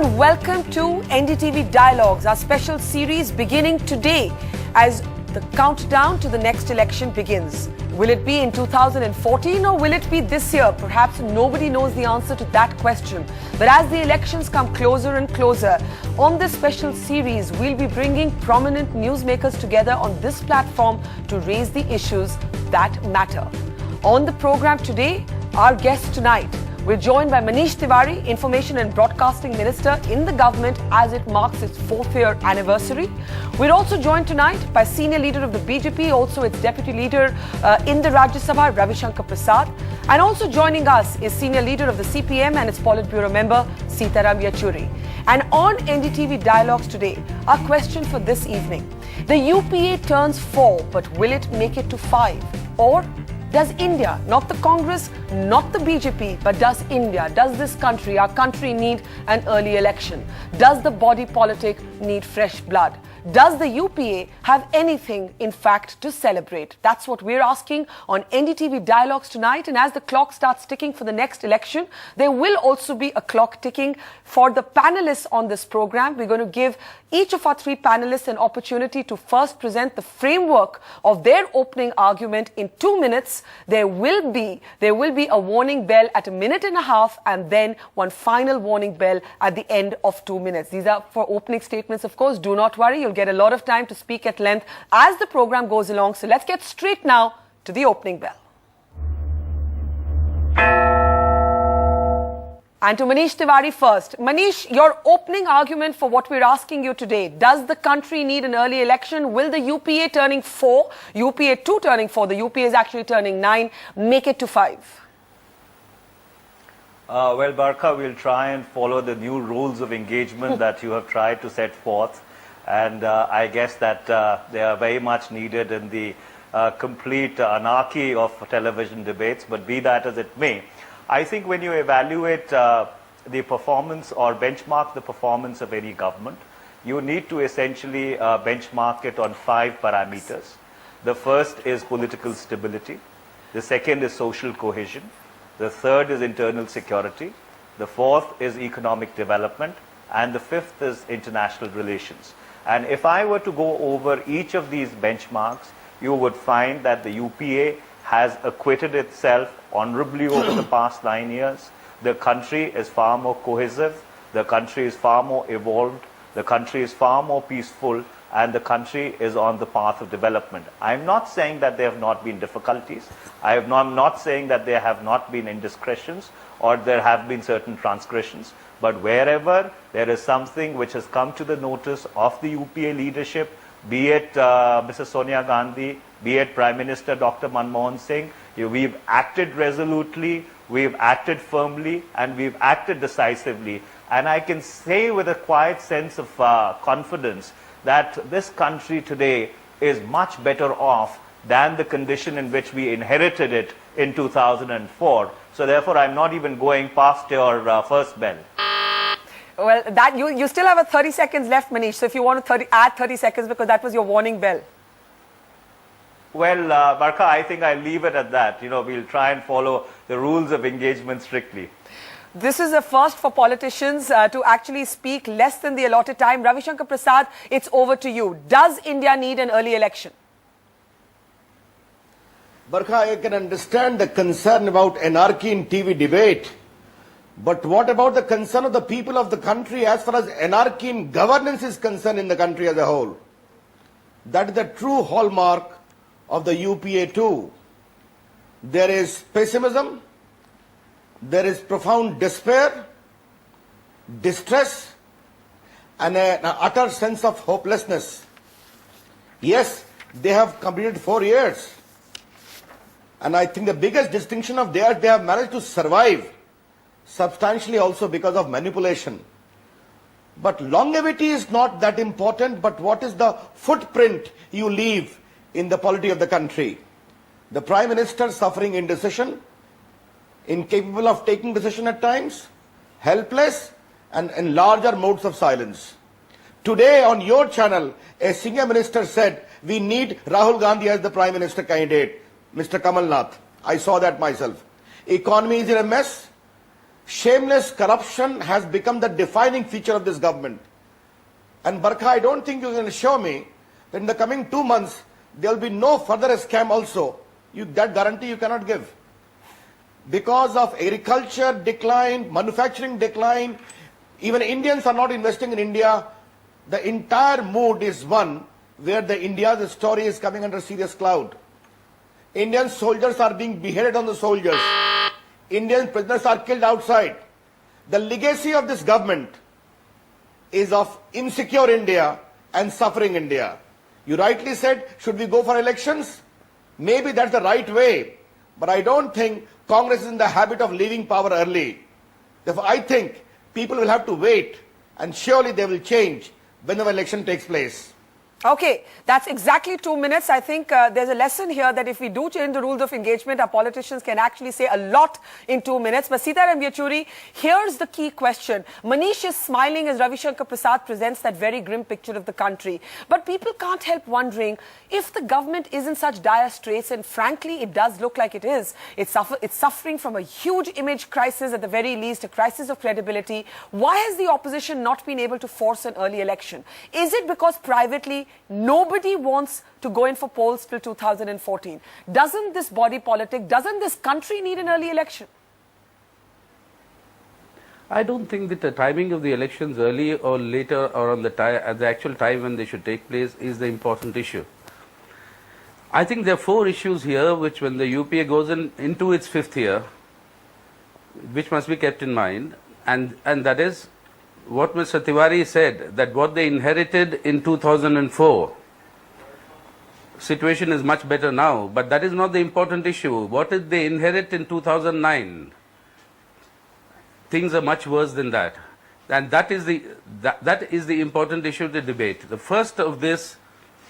and welcome to NDTV Dialogues, our special series beginning today as the countdown to the next election begins. Will it be in 2014 or will it be this year? Perhaps nobody knows the answer to that question. But as the elections come closer and closer, on this special series, we'll be bringing prominent newsmakers together on this platform to raise the issues that matter. On the program today, our guest tonight, we're joined by Manish Tiwari, Information and Broadcasting Minister in the government as it marks its 4th year anniversary. We're also joined tonight by Senior Leader of the BJP, also its Deputy Leader in the Rajya Sabha, Ravi Shankar Prasad. And also joining us is Senior Leader of the CPM and its Politburo Member, Sitaram Yechuri. And on NDTV Dialogues today, our question for this evening. The UPA turns 4, but will it make it to 5? Or does India, not the Congress, not the BJP, but does India, does this country, our country need an early election? Does the body politic need fresh blood? Does the UPA have anything, in fact, to celebrate? That's what we're asking on NDTV Dialogues tonight. And as the clock starts ticking for the next election, there will also be a clock ticking for the panelists on this program. We're going to give each of our 3 panelists an opportunity to first present the framework of their opening argument in 2 minutes. There will be a warning bell at 1.5 minutes and then one final warning bell at the end of 2 minutes. These are for opening statements, of course. Do not worry. You'll get a lot of time to speak at length as the program goes along. So let's get straight now to the opening bell. And to Manish Tiwari first. Manish, your opening argument for what we're asking you today. Does the country need an early election? Will the UPA turning 4, UPA-II turning 4, the UPA is actually turning 9, make it to 5? Well, Barkha, we'll try and follow the new rules of engagement that you have tried to set forth. And I guess that they are very much needed in the complete anarchy of television debates. But be that as it may, I think when you evaluate the performance or benchmark the performance of any government, you need to essentially benchmark it on 5 parameters. The first is political stability. The second is social cohesion. The third is internal security. The fourth is economic development. And the fifth is international relations. And if I were to go over each of these benchmarks, you would find that the UPA has acquitted itself honorably over the past 9 years. The country is far more cohesive. The country is far more evolved. The country is far more peaceful. And the country is on the path of development. I'm not saying that there have not been difficulties. I'm not saying that there have not been indiscretions or there have been certain transgressions. But wherever there is something which has come to the notice of the UPA leadership, be it Mrs. Sonia Gandhi, be it Prime Minister Dr. Manmohan Singh, we've acted resolutely, we've acted firmly, and we've acted decisively. And I can say with a quiet sense of confidence that this country today is much better off than the condition in which we inherited it in 2004. So therefore, I'm not even going past your first bell. Well, that you still have a 30 seconds left, Manish. So if you want to add 30 seconds, because that was your warning bell. Well, Barkha, I think I'll leave it at that. We'll try and follow the rules of engagement strictly. This is a first for politicians to actually speak less than the allotted time. Ravi Shankar Prasad, it's over to you. Does India need an early election? Barkha, I can understand the concern about anarchy in TV debate. But what about the concern of the people of the country as far as anarchy in governance is concerned in the country as a whole? That is the true hallmark of the UPA-II. There is pessimism, there is profound despair, distress, and an utter sense of hopelessness. Yes, they have completed 4 years. And I think the biggest distinction of theirs, they have managed to survive substantially also because of manipulation. But longevity is not that important, but what is the footprint you leave in the polity of the country? The Prime Minister suffering indecision, incapable of taking decision at times, helpless, and in larger modes of silence. Today on your channel, a senior minister said, we need Rahul Gandhi as the Prime Minister candidate, Mr. Kamal Nath. I saw that myself. Economy is in a mess. Shameless corruption has become the defining feature of this government. And Barkha, I don't think you can assure me that in the coming 2 months, there will be no further scam also. That guarantee you cannot give. Because of agriculture decline, manufacturing decline, even Indians are not investing in India. The entire mood is one where India's story is coming under serious cloud. Indian soldiers are being beheaded on the soldiers. Indian prisoners are killed outside. The legacy of this government is of insecure India and suffering India. You rightly said, should we go for elections? Maybe that's the right way. But I don't think Congress is in the habit of leaving power early. Therefore, I think people will have to wait, and surely they will change whenever election takes place. Okay, that's exactly 2 minutes. I think there's a lesson here that if we do change the rules of engagement, our politicians can actually say a lot in 2 minutes. But Sitaram Yechuri, here's the key question. Manish is smiling as Ravi Shankar Prasad presents that very grim picture of the country. But people can't help wondering if the government is in such dire straits, and frankly, it does look like it is. It's suffering from a huge image crisis, at the very least, a crisis of credibility. Why has the opposition not been able to force an early election? Is it because privately, nobody wants to go in for polls till 2014? Doesn't this body politic, doesn't this country need an early election? I don't think that the timing of the elections, early or later, or on at the actual time when they should take place, is the important issue. I think there are 4 issues here which, when the UPA goes into its 5th year, which must be kept in mind, and that is what Mr. Tiwari said, that what they inherited in 2004, situation is much better now, but that is not the important issue. What did they inherit in 2009? Things are much worse than that. And that is the important issue to debate. The first of this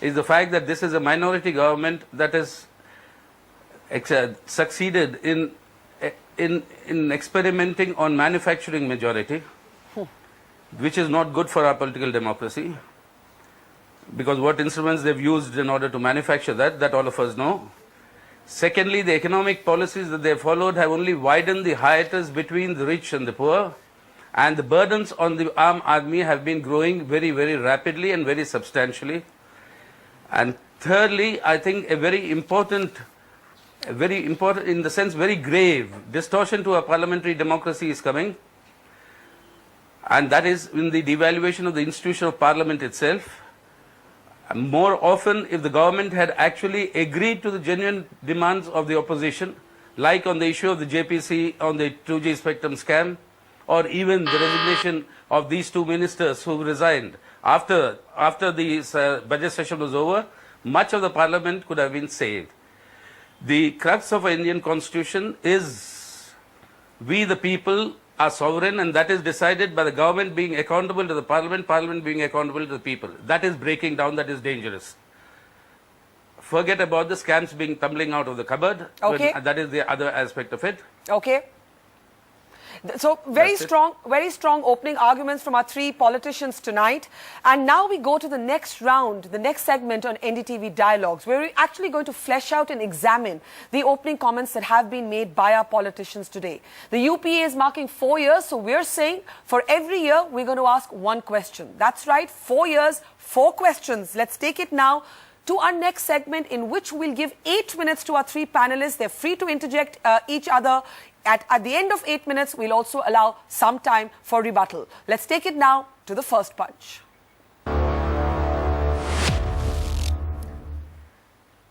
is the fact that this is a minority government that has succeeded in experimenting on manufacturing majority, which is not good for our political democracy, because what instruments they've used in order to manufacture that all of us know. Secondly, the economic policies that they followed have only widened the hiatus between the rich and the poor, and the burdens on the Aam Aadmi have been growing very, very rapidly and very substantially. And thirdly, I think a very important, in the sense very grave, distortion to our parliamentary democracy is coming. And that is in the devaluation of the institution of parliament itself. More often, if the government had actually agreed to the genuine demands of the opposition, like on the issue of the JPC, on the 2G spectrum scam, or even the resignation of these 2 ministers who resigned after the budget session was over, much of the parliament could have been saved. The crux of our Indian constitution is we the people are sovereign, and that is decided by the government being accountable to the parliament, parliament being accountable to the people. That is breaking down, that is dangerous. Forget about the scams being tumbling out of the cupboard. Okay. That is the other aspect of it. Okay. So very strong opening arguments from our 3 politicians tonight. And now we go to the next round, the next segment on NDTV Dialogues, where we're actually going to flesh out and examine the opening comments that have been made by our politicians today. The UPA is marking 4 years, so we're saying for every year we're going to ask 1 question. That's right, 4 years, 4 questions. Let's take it now to our next segment, in which we'll give 8 minutes to our 3 panelists. They're free to interject each other. At the end of 8 minutes, we'll also allow some time for rebuttal. Let's take it now to the first punch.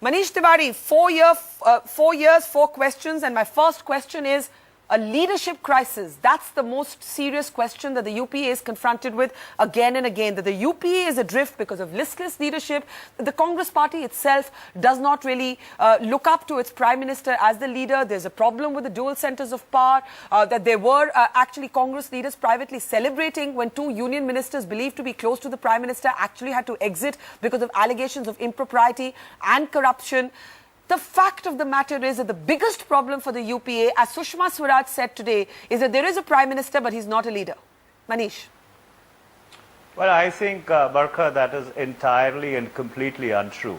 Manish Tiwari, 4 years, 4 questions, and my first question is a leadership crisis. That's the most serious question that the UPA is confronted with again and again, that the UPA is adrift because of listless leadership, that the Congress party itself does not really look up to its Prime Minister as the leader. There's a problem with the dual centers of power, that there were actually Congress leaders privately celebrating when 2 union ministers believed to be close to the Prime Minister actually had to exit because of allegations of impropriety and corruption. The fact of the matter is that the biggest problem for the UPA, as Sushma Swaraj said today, is that there is a Prime Minister, but he's not a leader. Manish. Well, I think, Barkha, that is entirely and completely untrue.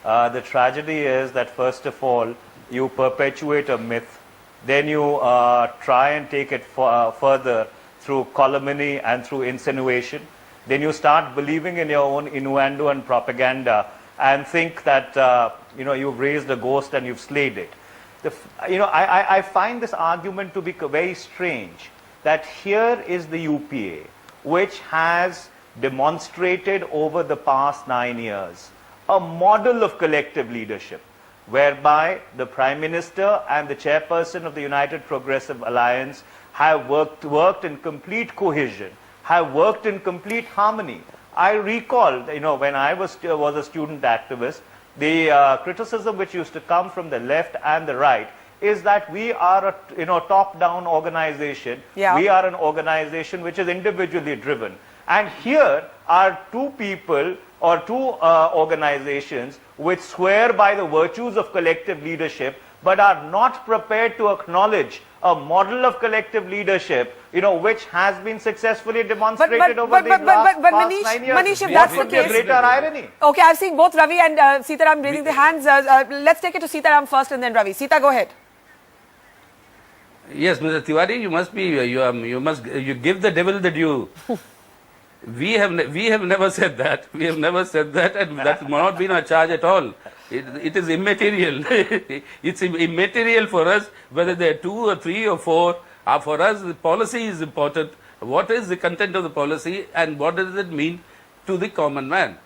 The tragedy is that, first of all, you perpetuate a myth then you try and take it further through calumny and through insinuation. Then you start believing in your own innuendo and propaganda and think that you've raised a ghost and you've slayed it. I find this argument to be very strange, that here is the UPA, which has demonstrated over the past 9 years a model of collective leadership, whereby the Prime Minister and the chairperson of the United Progressive Alliance have worked in complete cohesion, have worked in complete harmony. I recall, when I was a student activist, the criticism which used to come from the left and the right is that we are a top-down organization. Yeah. We are an organization which is individually driven. And here are two people or two organizations which swear by the virtues of collective leadership but are not prepared to acknowledge a model of collective leadership, which has been successfully demonstrated over the past 9 years. Manish, if that's the What would be a case, greater irony? Okay, I've seen both Ravi and Sitaram raising their hands. Let's take it to Sitaram first and then Ravi. Sita, go ahead. Yes, Mr. Tiwari, you give the devil the due. We have never said that. We have never said that, and that's not been our charge at all. It is immaterial. It's immaterial for us whether there are 2 or 3 or 4. For us, the policy is important. What is the content of the policy and what does it mean to the common man?